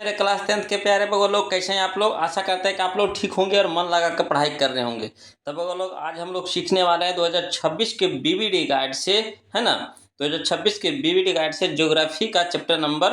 मेरे class 10th के प्यारे बगो लोग, कैसे हैं आप लोग। आशा करते हैं कि आप लोग ठीक होंगे और मन लगा कर पढ़ाई कर रहे होंगे। तो बगो लोग, आज हम लोग सीखने वाले हैं 2026 के बीवीडी गाइड से, है ना। 2026 के बीवीडी गाइड से ज्योग्राफी का चैप्टर नंबर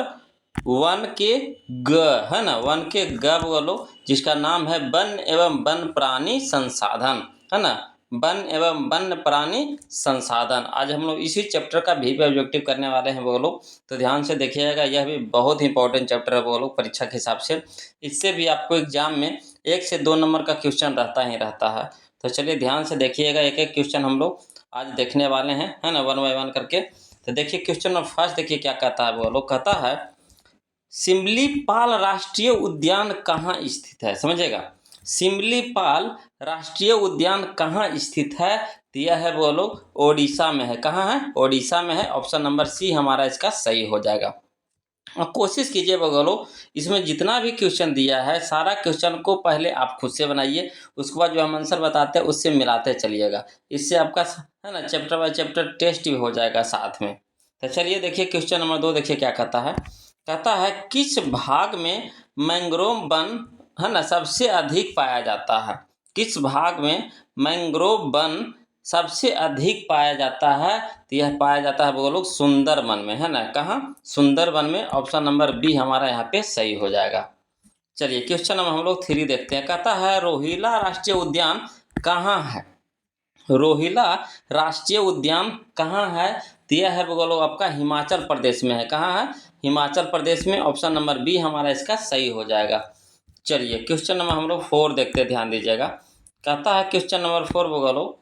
1 के ग, है ना, 1 के ग बगो लोग, जिसका नाम है वन एवं वन प्राणी संसाधन, है ना। वन एवं वन्य प्राणी संसाधन। आज हम लोग इसी चैप्टर का वीपी ऑब्जेक्टिव करने वाले हैं वो लोग। तो ध्यान से देखिएगा, यह भी बहुत ही इंपॉर्टेंट चैप्टर है वो लोग परीक्षा के हिसाब से। इससे भी आपको एग्जाम में 1 से 2 नंबर का क्वेश्चन रहता ही रहता है। तो चलिए ध्यान से देखिएगा, एक एक क्वेश्चन हम लोग आज देखने वाले हैं, है ना, 1 बाय 1 करके। तो देखिए क्वेश्चन नंबर फर्स्ट, देखिए क्या कहता है वो लोग। कहता है सिमलीपाल राष्ट्रीय उद्यान कहाँ स्थित है, समझिएगा। सिमलीपाल राष्ट्रीय उद्यान कहाँ स्थित है, तो यह है वो लोग ओडिशा में है। कहाँ है? ओडिशा में है। ऑप्शन नंबर सी हमारा इसका सही हो जाएगा। और कोशिश कीजिए बगलो, इसमें जितना भी क्वेश्चन दिया है सारा क्वेश्चन को पहले आप खुद से बनाइए, उसके बाद जो हम आंसर बताते हैं उससे मिलाते चलिएगा। इससे आपका, है ना, चैप्टर बाय चैप्टर टेस्ट भी हो जाएगा साथ में। तो चलिए देखिए क्वेश्चन नंबर 2, देखिए क्या कहता है। कहता है किस भाग में मैंग्रोव वन, है ना, सबसे अधिक पाया जाता है। किस भाग में मैंग्रोव वन सबसे अधिक पाया जाता है, तो यह पाया जाता है वो लोग सुंदरबन में, है ना। कहाँ? सुंदरबन में। ऑप्शन नंबर बी हमारा यहाँ पे सही हो जाएगा। चलिए क्वेश्चन नंबर हम लोग 3 देखते हैं। कहता है रोहिला राष्ट्रीय उद्यान कहाँ है। रोहिला राष्ट्रीय उद्यान कहाँ है, तो यह है वो लोग आपका हिमाचल प्रदेश में है। कहाँ है? हिमाचल प्रदेश में। ऑप्शन नंबर बी हमारा इसका सही हो जाएगा। चलिए क्वेश्चन नंबर हम लोग 4 देखते हैं, ध्यान दीजिएगा। कहता है क्वेश्चन नंबर 4 वो लोग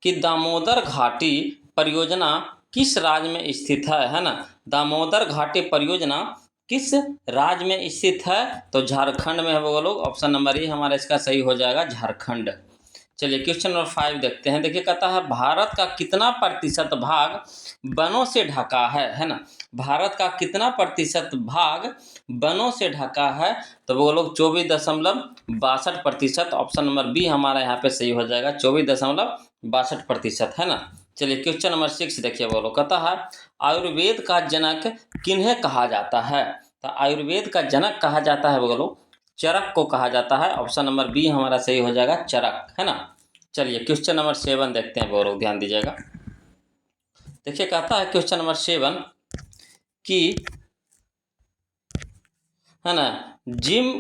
कि दामोदर घाटी परियोजना किस राज्य में स्थित है ना। दामोदर घाटी परियोजना किस राज्य में स्थित है, तो झारखंड में है वो लोग। ऑप्शन नंबर ए हमारा इसका सही हो जाएगा, झारखंड। चलिए क्वेश्चन नंबर 5 देखते हैं। देखिए कहता है भारत का कितना प्रतिशत भाग वनों से ढका है ना। भारत का कितना प्रतिशत भाग वनों से ढका है, तो वो लोग 24.62%। ऑप्शन नंबर बी हमारा यहाँ पे सही हो जाएगा, 24.62%, है ना। चलिए क्वेश्चन नंबर 6 देखिए बोलो। कहता है आयुर्वेद का जनक किन्हें कहा जाता है, तो आयुर्वेद का जनक कहा जाता है बोलो चरक को कहा जाता है। ऑप्शन नंबर बी हमारा सही हो जाएगा, चरक, है ना। चलिए क्वेश्चन नंबर 7 देखते हैं बोलो, ध्यान दीजिएगा। देखिए कहता है क्वेश्चन नंबर 7 कि, है ना, जिम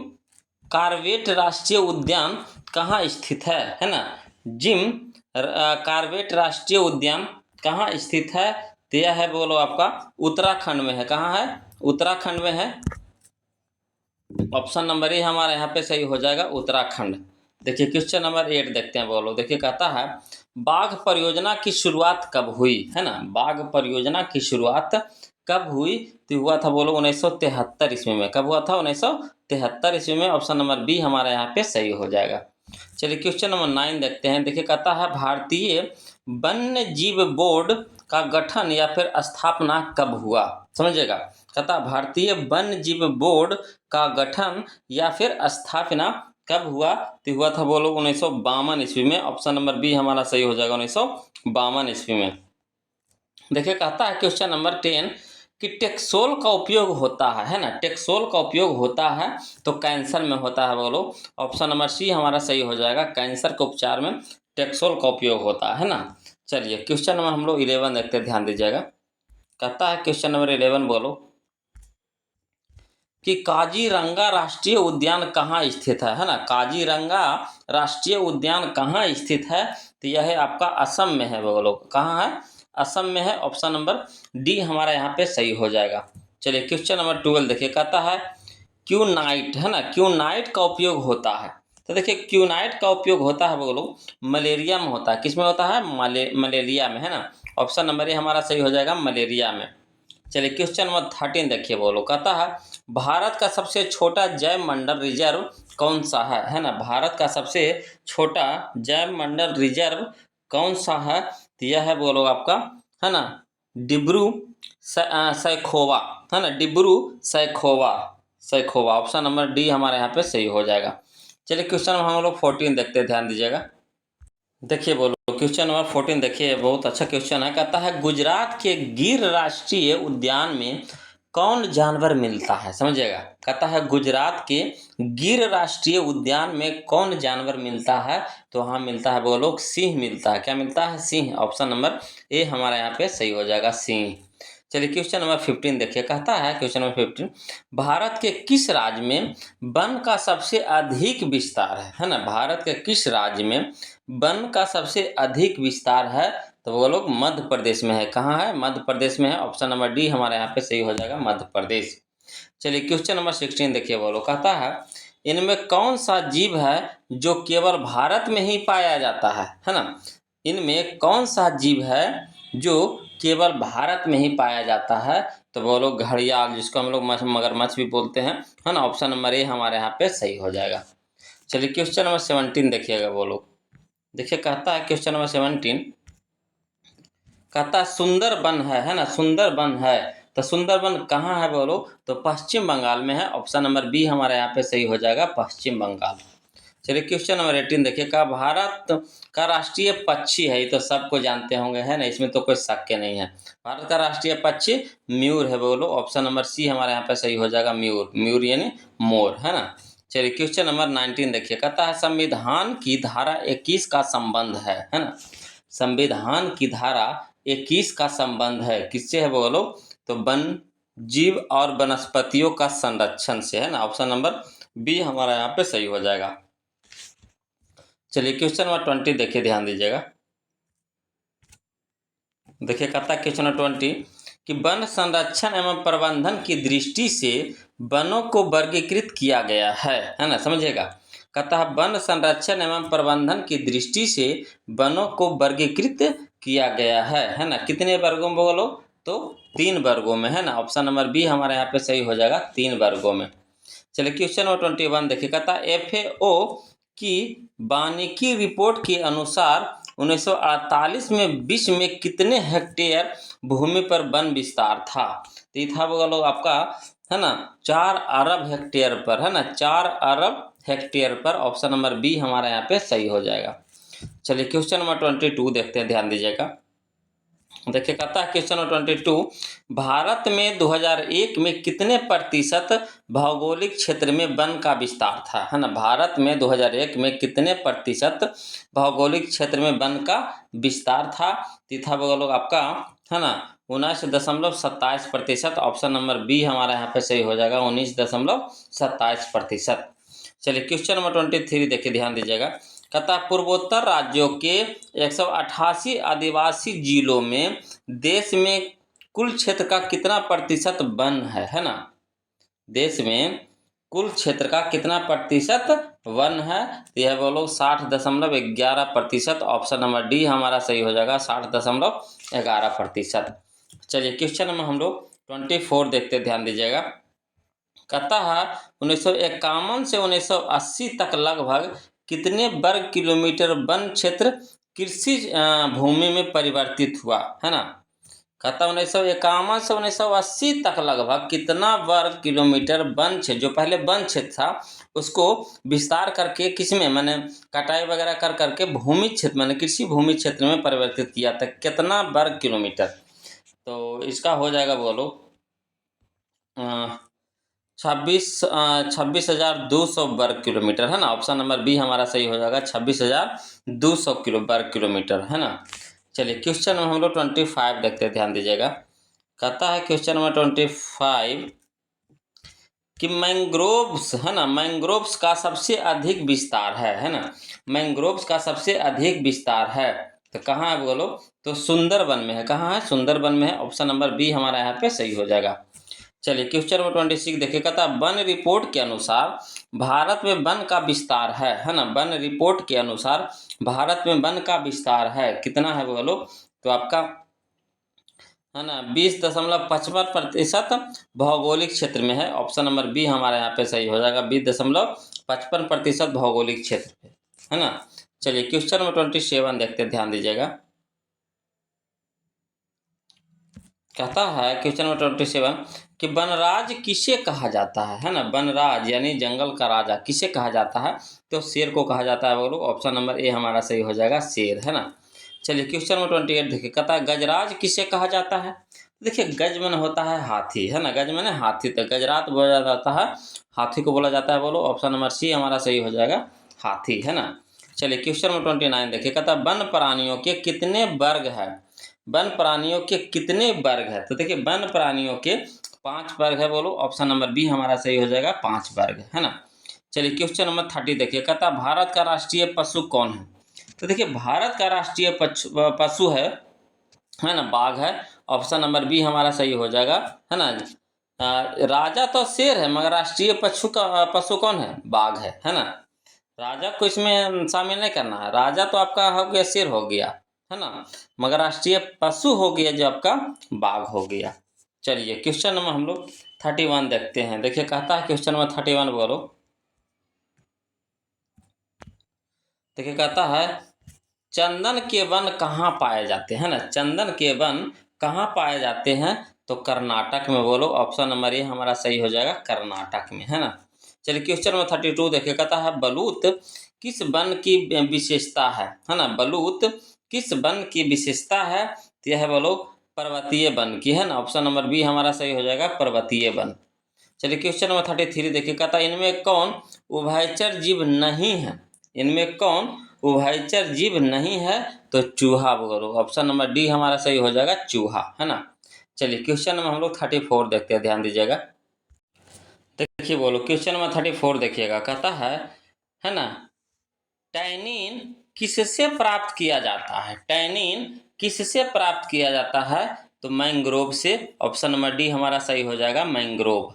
कार्बेट राष्ट्रीय उद्यान कहाँ स्थित है ना। जिम कार्बेट राष्ट्रीय उद्यान कहाँ स्थित है, तो यह है बोलो आपका उत्तराखंड में है। कहाँ है? उत्तराखंड में है। ऑप्शन नंबर ए हमारा यहाँ पे सही हो जाएगा, उत्तराखंड। देखिए क्वेश्चन नंबर 8 देखते हैं बोलो। देखिए कहता है बाघ परियोजना की शुरुआत कब हुई, है ना। बाघ परियोजना की शुरुआत कब हुई, तो हुआ था बोलो 1973 ईस्वी में। कब हुआ था? 1973 ईस्वी में। ऑप्शन नंबर बी हमारा यहाँ पे सही हो जाएगा। चलिए क्वेश्चन नंबर 9 देखते हैं। देखिए कहता है भारतीय वन्य जीव बोर्ड का गठन या फिर स्थापना कब हुआ, समझिएगा। कहता भारतीय वन्य जीव बोर्ड का गठन या फिर स्थापना कब हुआ, तो हुआ था बोलो 1952 ईस्वी में। ऑप्शन नंबर बी हमारा सही हो जाएगा, 1952 ईस्वी में। देखिए कहता है क्वेश्चन नंबर 10 कि टेक्सोल का उपयोग होता है ना। टेक्सोल का उपयोग होता है तो कैंसर में होता है बोलो। ऑप्शन नंबर सी हमारा सही हो जाएगा, कैंसर के उपचार में टेक्सोल का उपयोग होता है ना। चलिए क्वेश्चन नंबर हम लोग 11 देखते हैं, ध्यान दीजिएगा। कहता है क्वेश्चन नंबर 11 बोलो कि काजीरंगा राष्ट्रीय उद्यान कहाँ स्थित है ना। काजीरंगा राष्ट्रीय उद्यान कहाँ स्थित है, तो यह है आपका असम में है बोलो। कहाँ है? असम में है। ऑप्शन नंबर डी हमारा यहाँ पे सही हो जाएगा। चलिए क्वेश्चन नंबर 12 देखिए। कहता है क्यूनाइट, है ना, क्यूनाइट का उपयोग होता है, तो देखिए क्यूनाइट का उपयोग होता है बोलो मलेरिया में होता है। किस में होता है? मलेरिया में, है ना। ऑप्शन नंबर ए हमारा सही हो जाएगा, मलेरिया में। चलिए क्वेश्चन नंबर 13 देखिए बोलो। कहता है भारत का सबसे छोटा जैव मंडल रिजर्व कौन सा है ना। भारत का सबसे छोटा जैव मंडल रिजर्व कौन सा है, तो यह है बोलो आपका, है ना, डिब्रू सैखोवा, है ना, Dibru Saikhowa, Saikhowa. Option number D हमारे यहाँ पे सही हो जाएगा। चलिए क्वेश्चन नंबर हम लोग 14 देखते हैं, ध्यान दीजिएगा। देखिए बोलो क्वेश्चन नंबर 14 देखिए, बहुत अच्छा क्वेश्चन है। कहता है गुजरात के गिर राष्ट्रीय उद्यान में कौन जानवर मिलता है, समझिएगा। कहता है गुजरात के गिर राष्ट्रीय उद्यान में कौन जानवर मिलता है, तो वहाँ मिलता है बोलो सिंह मिलता है। क्या मिलता है? सिंह। ऑप्शन नंबर ए हमारा यहाँ पे सही हो जाएगा, सिंह। चलिए क्वेश्चन नंबर 15 देखिए। कहता है क्वेश्चन नंबर 15, भारत के किस राज्य में वन का सबसे अधिक विस्तार है ना? भारत के किस राज्य में वन का सबसे अधिक विस्तार है, तो वो लोग मध्य प्रदेश में है। कहाँ है? मध्य प्रदेश में है। ऑप्शन नंबर डी हमारे यहाँ पे सही हो जाएगा, मध्य प्रदेश। चलिए क्वेश्चन नंबर 16 देखिए। वो लोग कहता है इनमें कौन सा जीव है जो केवल भारत में ही पाया जाता है ना? इनमें कौन सा जीव है जो केवल भारत में ही पाया जाता है, तो वो लोग घड़ियाल, जिसको हम लोग मगरमच्छ भी बोलते हैं, है ना। ऑप्शन नंबर ए हमारे यहाँ पे सही हो जाएगा। चलिए क्वेश्चन नंबर 17 देखिएगा। वो लोग देखिए, कहता है क्वेश्चन नंबर 17, कहता है सुंदरबन है ना? सुंदरबन है, तो सुंदरबन कहाँ है बोलो, तो पश्चिम बंगाल में है। ऑप्शन नंबर बी हमारे यहाँ पे सही हो जाएगा, पश्चिम बंगाल। चलिए क्वेश्चन नंबर 18 देखिए। का भारत का राष्ट्रीय पक्षी है, ये तो सबको जानते होंगे, है ना, इसमें तो कोई शक के नहीं है। भारत का राष्ट्रीय पक्षी मयूर है बोलो। ऑप्शन नंबर सी हमारे यहाँ पे सही हो जाएगा, मयूर। मयूर यानी मोर, है ना। चलिए क्वेश्चन नंबर 19 देखिए। कहता है संविधान की धारा 21 का संबंध है ना? संविधान की धारा 21 का संबंध है किससे है बोलो, तो वन, जीव और वनस्पतियों का संरक्षण से, है ना। ऑप्शन नंबर बी हमारा यहाँ पे सही हो जाएगा। चलिए क्वेश्चन नंबर 20 देखिए, ध्यान दीजिएगा। देखिए कहता है क्वेश्चन नंबर 20 कि वन संरक्षण एवं प्रबंधन की दृष्टि से वनों को वर्गीकृत किया गया है ना, समझिएगा। कहता है वन संरक्षण एवं प्रबंधन की दृष्टि से वनों को वर्गीकृत किया गया है ना। कितने वर्गों में बोलो, तो 3 वर्गों में, है ना। ऑप्शन नंबर बी हमारे यहाँ पे सही हो जाएगा, 3 वर्गों में। चलिए क्वेश्चन नंबर 21 देखिए। कहता है FAO की वानिकी रिपोर्ट के अनुसार 1948 में विश्व में कितने हेक्टेयर भूमि पर वन विस्तार था, तो ये था बोलो आपका, है ना, 4 अरब हेक्टेयर पर, है ना, 4 अरब हेक्टेयर पर। ऑप्शन नंबर बी हमारा यहाँ पे सही हो जाएगा। चलिए क्वेश्चन नंबर 22 देखते हैं, ध्यान दीजिएगा। देखिए कहता है क्वेश्चन नंबर 22, भारत में 2001 में कितने प्रतिशत भौगोलिक क्षेत्र में वन का विस्तार था, है ना। भारत में 2001 में कितने प्रतिशत भौगोलिक क्षेत्र में वन का विस्तार था, तीथा बोलो आपका, है ना, 19.27%। ऑप्शन नंबर बी हमारा यहाँ पे सही हो जाएगा, 19.27%। चलिए क्वेश्चन नंबर 23 देखिए, ध्यान दीजिएगा। कहता पूर्वोत्तर राज्यों के 188 आदिवासी जिलों में देश में कुल क्षेत्र का कितना प्रतिशत वन है ना। देश में कुल क्षेत्र का कितना प्रतिशत वन है, तो यह बोलो 60.11%। ऑप्शन नंबर डी हमारा सही हो जाएगा, 60.11%। चलिए क्वेश्चन नंबर हम लोग 24 देखते, ध्यान दीजिएगा। कहता है 1951 से 1980 तक लगभग कितने वर्ग किलोमीटर वन क्षेत्र कृषि भूमि में परिवर्तित हुआ, है ना। कहता 1951 से 1980 तक लगभग कितना वर्ग किलोमीटर वन क्षेत्र, जो पहले वन क्षेत्र था उसको विस्तार करके किसमें, मैंने कटाई वगैरह कर करके भूमि क्षेत्र, मैंने कृषि भूमि क्षेत्र में परिवर्तित किया था, कितना वर्ग किलोमीटर, तो इसका हो जाएगा बोलो 26,200 वर्ग किलोमीटर, है ना। ऑप्शन नंबर बी हमारा सही हो जाएगा, 26,200 वर्ग किलोमीटर, है ना। चलिए क्वेश्चन नंबर हम लोग 25 देखते हैं, ध्यान दीजिएगा। कहता है क्वेश्चन नंबर 25 कि मैंग्रोव्स, है ना, मैंग्रोव्स का सबसे अधिक विस्तार है ना। मैंग्रोव्स का सबसे अधिक विस्तार है, तो कहाँ है बोलो, तो सुंदरबन में है। कहाँ है? सुंदरबन में है। ऑप्शन नंबर बी हमारा यहाँ पे सही हो जाएगा। चलिए क्वेश्चन नंबर 26 देखिए। कहता है वन रिपोर्ट के अनुसार भारत में वन का विस्तार है ना। वन रिपोर्ट के अनुसार भारत में वन का विस्तार है, कितना है बोलो, तो आपका, है ना, 20.55% भौगोलिक क्षेत्र में है। ऑप्शन नंबर बी हमारे यहाँ पे सही हो जाएगा, 20.55% भौगोलिक क्षेत्र पे, है ना। चलिए क्वेश्चन नंबर 27 देखते हैं, ध्यान दीजिएगा। कहता है क्वेश्चन नंबर 27 कि वनराज किसे कहा जाता है ना। वनराज यानी जंगल का राजा किसे कहा जाता है, तो शेर को कहा जाता है बोलो। ऑप्शन नंबर ए हमारा सही हो जाएगा, शेर, है ना। चलिए क्वेश्चन नंबर 28 देखिए। कहता है गजराज किसे कहा जाता है, देखिए गज मन होता है हाथी, है ना, गज मैंने हाथी, तो गजरात बोला जाता है, हाथी को बोला जाता है। बोलो ऑप्शन नंबर सी हमारा सही हो जाएगा, हाथी, है ना। चलिए क्वेश्चन नंबर 29 देखिए, कहता है वन प्राणियों के कितने वर्ग है। वन प्राणियों के कितने वर्ग है, तो देखिए वन प्राणियों के 5 वर्ग है। बोलो ऑप्शन नंबर बी हमारा सही हो जाएगा, 5 वर्ग, है ना। चलिए क्वेश्चन नंबर 30 देखिए, कहता है भारत का राष्ट्रीय पशु कौन है। तो देखिए भारत का राष्ट्रीय पशु है ना, बाघ है। ऑप्शन नंबर बी हमारा सही हो जाएगा, है ना। राजा तो शेर है, मगर राष्ट्रीय पशु कौन है, बाघ है ना। राजा को इसमें शामिल नहीं करना है, राजा तो आपका हो गया, शेर हो गया, है ना, मगर राष्ट्रीय पशु हो गया जो आपका बाघ हो गया। चलिए क्वेश्चन नंबर हम लोग 31 देखते हैं। देखिए कहता है क्वेश्चन नंबर 31 बोलो, देखिए कहता है चंदन के वन कहाँ पाए जाते हैं ना, चंदन के वन कहाँ पाए जाते हैं, तो कर्नाटक में। बोलो ऑप्शन नंबर ए हमारा सही हो जाएगा, कर्नाटक में, है ना। चलिए क्वेश्चन नंबर 32 देखिए, कहता है बलूत किस वन की विशेषता है ना, बलूत किस वन की विशेषता है, तो यह बोलो पर्वतीय वन की, है ना। ऑप्शन नंबर बी हमारा सही हो जाएगा, पर्वतीय वन। चलिए क्वेश्चन नंबर 33 देखिए, कहता है इनमें कौन उभयचर जीव नहीं है, इनमें कौन उभयचर जीव नहीं है, तो चूहा। बोलो ऑप्शन नंबर डी हमारा सही हो जाएगा, चूहा, है ना। चलिए क्वेश्चन नंबर हम लोग 34 देखते हैं, ध्यान दीजिएगा। देखिए बोलो क्वेश्चन नंबर 34 देखिएगा, कहता है ना, टैनिन किससे प्राप्त किया जाता है, टैनिन किससे प्राप्त किया जाता है, तो मैंग्रोव से। ऑप्शन नंबर डी हमारा सही हो जाएगा, मैंग्रोव।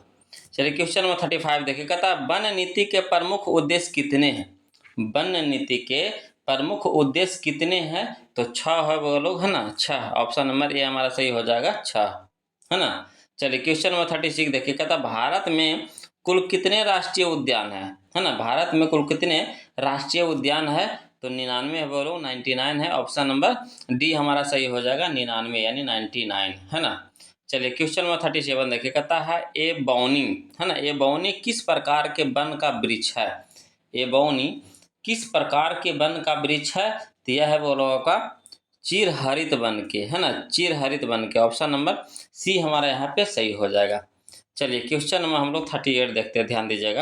चलिए क्वेश्चन नंबर 35 देखिए, कहता है वन नीति के प्रमुख उद्देश्य कितने हैं, वन नीति के प्रमुख उद्देश्य कितने हैं, तो 6 है। बोलो, है ना, 6। ऑप्शन नंबर ए हमारा सही हो जाएगा, 6, है ना। चलिए क्वेश्चन नंबर 36 देखिए, कहता भारत में कुल कितने राष्ट्रीय उद्यान है ना, भारत में कुल कितने राष्ट्रीय उद्यान है, तो 99 है। बोलो 99 है। ऑप्शन नंबर डी हमारा सही हो जाएगा, 99 यानी 99, है ना। चलिए क्वेश्चन नंबर 37 देखिए, कहता है ए बौनी, है ना, ए बौनी किस प्रकार के वन का वृक्ष है, ए बौनी किस प्रकार के वन का वृक्ष है, तो यह है बोलो आपका चिर हरित वन के, है ना, चिर हरित वन के। ऑप्शन नंबर सी हमारा यहाँ पे सही हो जाएगा। चलिए क्वेश्चन नंबर हम लोग 38 देखते हैं, ध्यान दीजिएगा।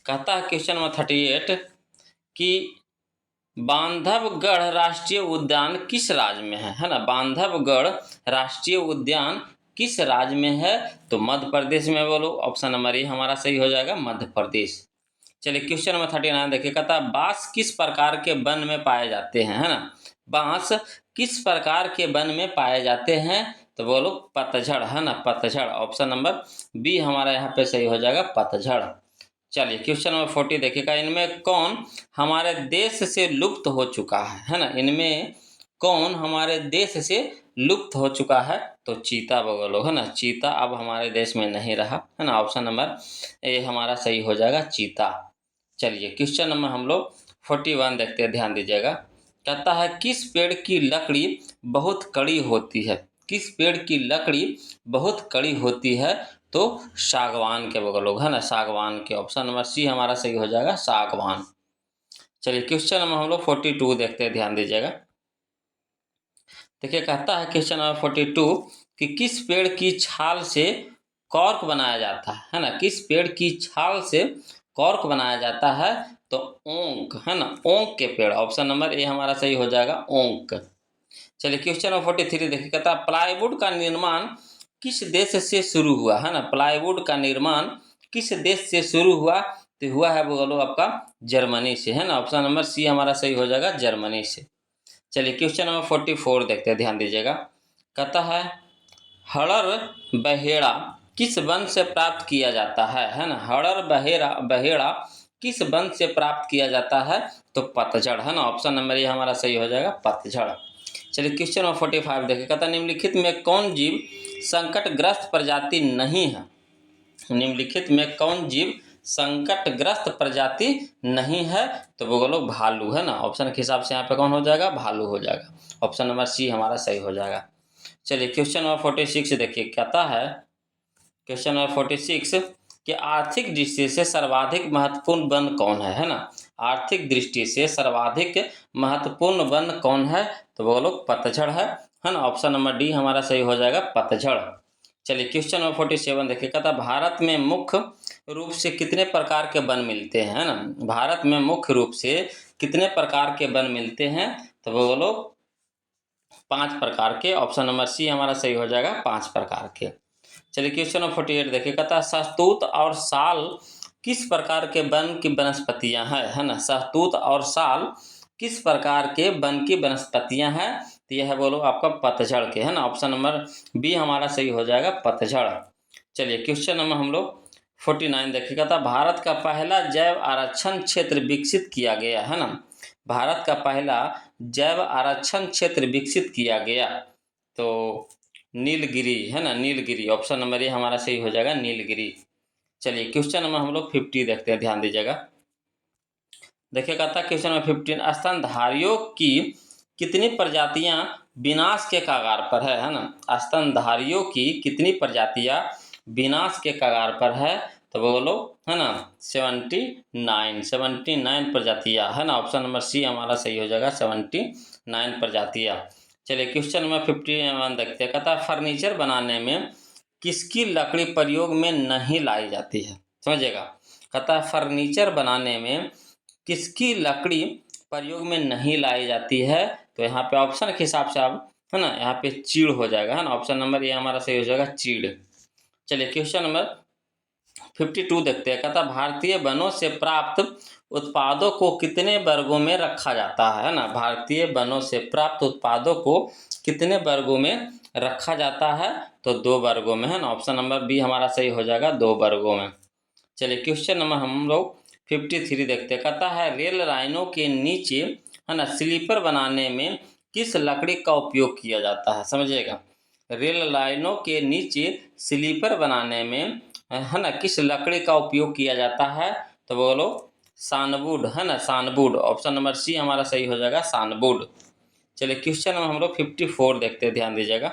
कहता है क्वेश्चन नंबर 38 कि बांधवगढ़ राष्ट्रीय उद्यान किस राज्य में है ना, बांधवगढ़ राष्ट्रीय उद्यान किस राज्य में है, तो मध्य प्रदेश में। बोलो ऑप्शन नंबर ए हमारा सही हो जाएगा, मध्य प्रदेश। चलिए क्वेश्चन नंबर 39 देखिए, कहता है बांस किस प्रकार के वन में पाए जाते हैं, है ना, बांस किस प्रकार के वन में पाए जाते हैं, तो बोलो पतझड़, है ना, पतझड़। ऑप्शन नंबर बी हमारा यहाँ पे सही हो जाएगा, पतझड़। चलिए क्वेश्चन नंबर 40 देखिएगा, इनमें कौन हमारे देश से लुप्त हो चुका है ना, इनमें कौन हमारे देश से लुप्त हो चुका है, तो चीता। बोलो, है ना, चीता अब हमारे देश में नहीं रहा, है ना। ऑप्शन नंबर ए हमारा सही हो जाएगा, चीता। चलिए क्वेश्चन नंबर हम लोग 41 देखते हैं, ध्यान दीजिएगा। कहता है किस पेड़ की लकड़ी बहुत कड़ी होती है, किस पेड़ की लकड़ी बहुत कड़ी होती है, तो सागवान के। लोग, है ना, सागवान के। ऑप्शन नंबर सी हमारा सही हो जाएगा, सागवान। चलिए क्वेश्चन नंबर हम लोग 42 देखते हैं, ध्यान दीजिएगा। देखिए कहता है क्वेश्चन नंबर 42 कि किस पेड़ की छाल से कॉर्क बनाया जाता है ना, किस पेड़ की छाल से कॉर्क बनाया जाता है, तो ओंक, है ना, ओंक के पेड़। ऑप्शन नंबर ए हमारा सही हो जाएगा, ओंक। चलिए क्वेश्चन नंबर 43 देखिए, कहता है प्लाईवुड का निर्माण किस देश से शुरू हुआ, है ना, प्लाईवुड का निर्माण किस देश से शुरू हुआ, तो हुआ है बोलो आपका जर्मनी से, है ना। ऑप्शन नंबर सी हमारा सही हो जाएगा, जर्मनी से। चलिए क्वेश्चन नंबर 44 देखते हैं, ध्यान दीजिएगा। कहता है हड़र बहेड़ा किस वन से प्राप्त किया जाता है ना, हड़र बहेड़ा किस वन से प्राप्त किया जाता है, तो पतझड़, है ना। ऑप्शन नंबर ये हमारा सही हो जाएगा, पतझड़। चलिए क्वेश्चन नंबर 45 देखिए, कहता है निम्नलिखित में कौन जीव संकटग्रस्त प्रजाति नहीं है, निम्नलिखित में कौन जीव संकटग्रस्त प्रजाति नहीं है, तो वो लोग भालू, है ना। ऑप्शन के हिसाब से यहाँ पे कौन हो जाएगा, भालू हो जाएगा। ऑप्शन नंबर सी हमारा सही हो जाएगा। चलिए क्वेश्चन नंबर 46 देखिए, कहता है क्वेश्चन नंबर 46 कि आर्थिक दृष्टि से सर्वाधिक महत्वपूर्ण वन कौन है ना, आर्थिक दृष्टि से सर्वाधिक महत्वपूर्ण वन कौन है, तो वो लोग पतझड़ है है ना। ऑप्शन नंबर डी हमारा सही हो जाएगा पतझड़। चलिए क्वेश्चन नंबर 47 देखिए, कहता भारत में मुख्य रूप से कितने प्रकार के वन मिलते हैं, है ना। भारत में मुख्य रूप से कितने प्रकार के वन मिलते हैं, तो वो बोलो 5 प्रकार के। ऑप्शन नंबर सी हमारा सही हो जाएगा 5 प्रकार के। चलिए क्वेश्चन नंबर 48 देखिए, कहता शहतूत और साल किस प्रकार के वन की वनस्पतियां हैं, है ना। शहतूत और साल किस प्रकार के वन की वनस्पतियां हैं, तो यह है बोलो आपका पतझड़ के, है ना। ऑप्शन नंबर बी हमारा सही हो जाएगा पतझड़। चलिए क्वेश्चन नंबर हम लोग 49 देखिएगा, था भारत का पहला जैव आरक्षण क्षेत्र विकसित किया गया, है ना। भारत का पहला जैव आरक्षण क्षेत्र विकसित किया गया, तो नीलगिरी, है ना, नीलगिरी। ऑप्शन नंबर ए हमारा सही हो जाएगा नीलगिरी। चलिए क्वेश्चन नंबर हम लोग 50 देखते हैं, ध्यान दीजिएगा। देखिए कहता है क्वेश्चन नंबर 15, स्तनधारियों की कितनी प्रजातियां विनाश के कगार पर है ना। स्तनधारियों की कितनी प्रजातियां विनाश के कगार पर है, तो बोलो, है ना, 79 प्रजातियां, है ना। ऑप्शन नंबर सी हमारा सही हो जाएगा 79 प्रजातियां। चलिए क्वेश्चन नंबर 51 देखते हैं, कहता है फर्नीचर बनाने में किसकी लकड़ी प्रयोग में नहीं लाई जाती है, समझिएगा। कहता है फर्नीचर बनाने में किसकी लकड़ी प्रयोग में नहीं लाई जाती है, तो यहाँ पे ऑप्शन के हिसाब से आप, है ना, यहाँ पे चीड़ हो जाएगा, है ना। ऑप्शन नंबर ए हमारा सही हो जाएगा चीड़। चलिए क्वेश्चन नंबर 52 देखते हैं, कहता भारतीय वनों से प्राप्त उत्पादों को कितने वर्गों में रखा जाता है ना। भारतीय वनों से प्राप्त उत्पादों को कितने वर्गों में रखा जाता है, तो 2 वर्गों में, है ना। ऑप्शन नंबर बी हमारा सही हो जाएगा 2 वर्गों में। चलिए क्वेश्चन नंबर हम लोग 53 देखते हैं, कहता है रेल लाइनों के नीचे, है ना, स्लीपर बनाने में किस लकड़ी का उपयोग किया जाता है, समझिएगा। रेल लाइनों के नीचे स्लीपर बनाने में, है ना, किस लकड़ी का उपयोग किया जाता है, तो बोलो सानवुड, है ना, सानवुड। ऑप्शन नंबर सी हमारा सही हो जाएगा सानवुड। चलिए क्वेश्चन नंबर हम लोग 54 देखते हैं, ध्यान दीजिएगा।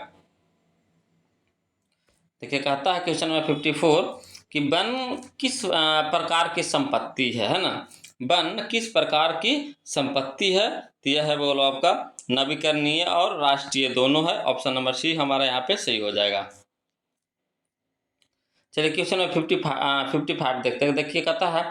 देखिए कहता है क्वेश्चन नंबर 54 कि वन किस प्रकार की संपत्ति है ना। वन किस प्रकार की संपत्ति है, तो यह है बोलो आपका नवीकरणीय और राष्ट्रीय दोनों है। ऑप्शन नंबर सी हमारा यहाँ पे सही हो जाएगा। चलिए क्वेश्चन नंबर 55 देखते हैं। देखिए कहता है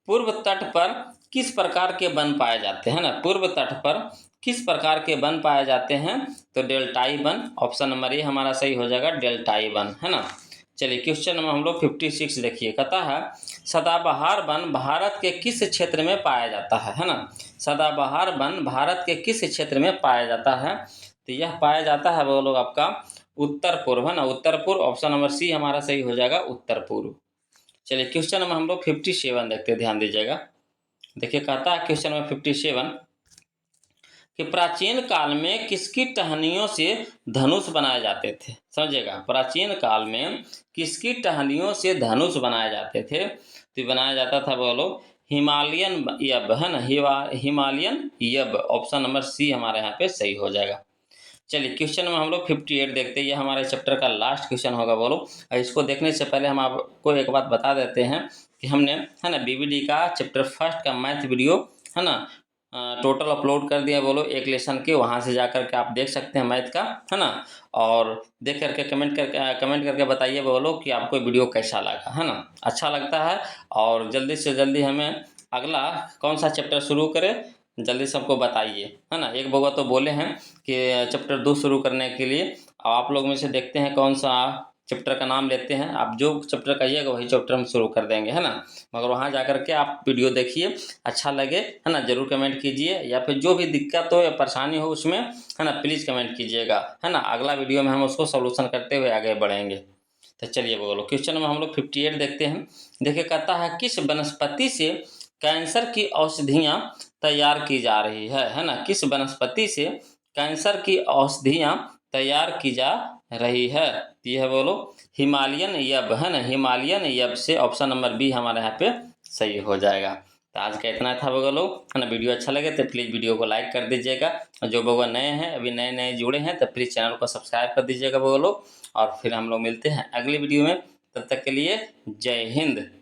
पूर्व तट पर किस प्रकार के वन पाए जाते हैं ना। पूर्व तट पर किस प्रकार के वन पाए जाते हैं, तो डेल्टाई वन। ऑप्शन नंबर ए हमारा सही हो जाएगा डेल्टाई वन, है ना। चलिए क्वेश्चन नंबर हम लोग 56 देखिए, कहता है सदाबहार वन भारत के किस क्षेत्र में पाया जाता है ना। सदाबहार वन भारत के किस क्षेत्र में पाया जाता है, तो यह पाया जाता है वो लोग आपका उत्तर पूर्व, है ना, उत्तर पूर्व। ऑप्शन नंबर सी हमारा सही हो जाएगा उत्तर पूर्व। चलिए क्वेश्चन नंबर हम लोग 57 देखते हैं, ध्यान दीजिएगा। देखिए कहता है क्वेश्चन नंबर 57 कि प्राचीन काल में किसकी टहनियों से धनुष बनाए जाते थे, समझिएगा। प्राचीन काल में किसकी टहनियों से धनुष बनाए जाते थे, तो बनाया जाता था बोलो हिमालयन यब, है ना, हिमालयन यब। ऑप्शन नंबर सी हमारे यहाँ पे सही हो जाएगा। चलिए क्वेश्चन में हम लोग 58 देखते हैं, ये हमारे चैप्टर का लास्ट क्वेश्चन होगा बोलो। और इसको देखने से पहले हम आपको एक बात बता देते हैं कि हमने, है ना, बीबीडी का चैप्टर फर्स्ट का मैथ वीडियो, है ना, टोटल अपलोड कर दिया बोलो एक लेसन के। वहाँ से जा करके आप देख सकते हैं मैथ का, है ना। और देख करके कमेंट करके बताइए बोलो कि आपको वीडियो कैसा लगा, है ना। अच्छा लगता है और जल्दी से जल्दी हमें अगला कौन सा चैप्टर शुरू करें, जल्दी से हमको बताइए, है ना। एक बउआ तो बोले हैं कि चैप्टर 2 शुरू करने के लिए। अब आप लोग में से देखते हैं कौन सा चैप्टर का नाम लेते हैं। आप जो चैप्टर कहिएगा वही चैप्टर हम शुरू कर देंगे, है ना। मगर वहाँ जा कर के आप वीडियो देखिए, अच्छा लगे, है ना, ज़रूर कमेंट कीजिए। या फिर जो भी दिक्कत हो या परेशानी हो उसमें, है ना, प्लीज़ कमेंट कीजिएगा, है ना। अगला वीडियो में हम उसको सोल्यूशन करते हुए आगे बढ़ेंगे। तो चलिए बोलो क्वेश्चन में हम लोग 58 देखते हैं। देखिए कहता है किस वनस्पति से कैंसर की औषधियाँ तैयार की जा रही है ना। किस वनस्पति से कैंसर की औषधियाँ तैयार की जा रही है, यह बोलो हिमालयन यब, है ना, हिमालयन यब से। ऑप्शन नंबर बी हमारे यहाँ पे सही हो जाएगा। तो आज का इतना था बगलो, है ना। वीडियो अच्छा लगे तो प्लीज़ वीडियो को लाइक कर दीजिएगा। जो बगवा नए हैं, अभी नए नए जुड़े हैं, तो प्लीज़ चैनल को सब्सक्राइब कर दीजिएगा बगलो। और फिर हम लोग मिलते हैं अगली वीडियो में, तब तक के लिए जय हिंद।